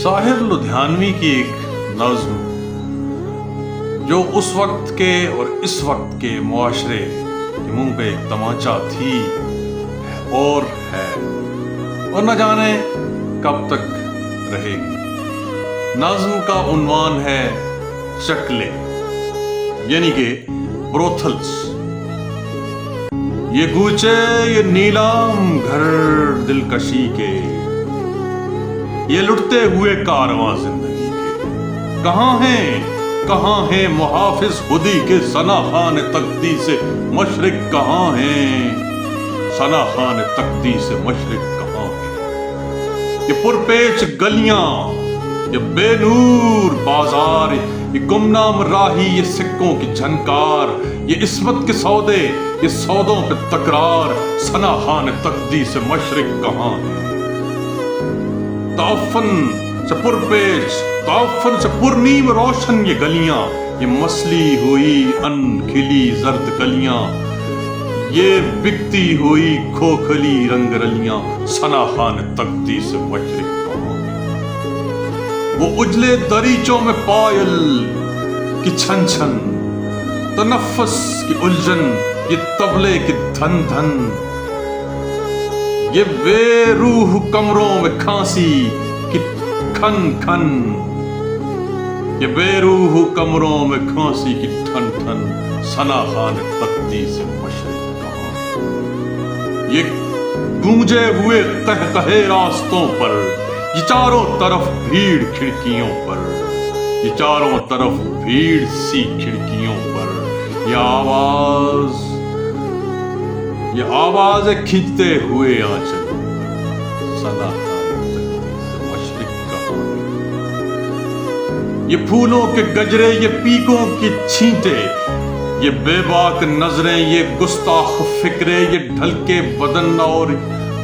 ساحر لدھیانوی کی ایک نظم جو اس وقت کے اور اس وقت کے معاشرے کے منہ پہ ایک تماچا تھی اور ہے اور نہ جانے کب تک رہے گی۔ نظم کا عنوان ہے چکلے، یعنی کہ بروتھلز۔ یہ گوچے یہ نیلام گھر دلکشی کے، یہ لٹتے ہوئے کارواں زندگی کے، کہاں ہیں محافظ خودی کے ثنا خوان تقدیس مشرق کہاں ہیں، ثنا خوان تقدیس مشرق کہاں ہیں۔ یہ پرپیچ گلیاں، یہ بے نور بازار، یہ گمنام راہی، یہ سکوں کی جھنکار، یہ عصمت کے سودے، یہ سودوں پہ تکرار، ثنا خوان تقدیس مشرق کہاں ہے۔ تعفن سے پرپیچ، تعفن سے پرنیم روشن یہ گلیاں، یہ مسلی ہوئی ان کھلی زرد کلیاں، یہ بکتی ہوئی کھوکھلی رنگ رلیاں، ثنا خوان تقدیس مشرق کہاں ہے۔ وہ اجلے دریچوں میں پائل کی چھن چھن، تنفس کی الجھن، یہ طبلے کی دھن دھن، یہ بے روح کمروں میں کھانسی کی کھن کھن، یہ بے روح کمروں میں کھانسی کی ٹھن ٹھن، ثنا خوان تقدیس مشرق کہاں۔ یہ گونجے ہوئے قہقہے راستوں پر، یہ چاروں طرف بھیڑ کھڑکیوں پر، یہ چاروں طرف بھیڑ سی کھڑکیوں پر، یہ آوازیں کھینچتے ہوئے آنچل، ثنا خوان تقدیس مشرق کہاں۔ یہ پھولوں کے گجرے، یہ پیکوں کی چھینٹیں، یہ بے باک نظریں، یہ گستاخ فکرے، یہ ڈھلکے بدن اور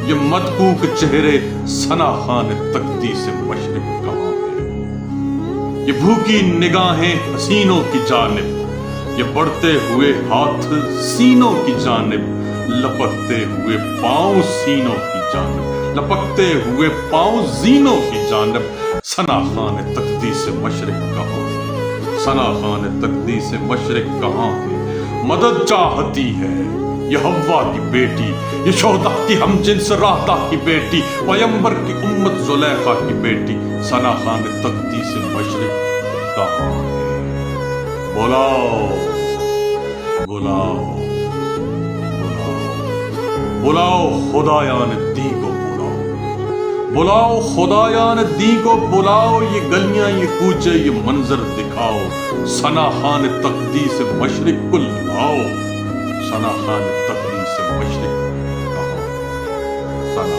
یہ مدقوق چہرے، ثنا خوان تقدیس مشرق کہاں ہے۔ یہ بھوکی نگاہیں حسینوں کی جانب، یہ بڑھتے ہوئے ہاتھ سینوں کی جانب، لپکتے ہوئے پاؤں سینوں کی جانب، لپکتے ہوئے پاؤں زینوں کی جانب، ثنا خوان تقدیس مشرق کہاں ہے، ثنا خوان تقدیس مشرق کہاں ہے۔ مدد چاہتی ہے یہ حوا کی بیٹی، یہ شہداء کی ہم جنس راہتا کی بیٹی، پیمبر کی امت زلیخا کی بیٹی، ثنا خوان تقدیس مشرق کہاں ہے۔ بلاؤ بلاؤ بلاؤ خدایان دی کو بلاؤ، بلاؤ خدایان دی کو بلاؤ، یہ گلیاں یہ کوچے یہ منظر دکھاؤ، ثنا خوان تقدیس مشرق کو لاؤ، ثنا خوان تقدیس مشرق کہاں، ثنا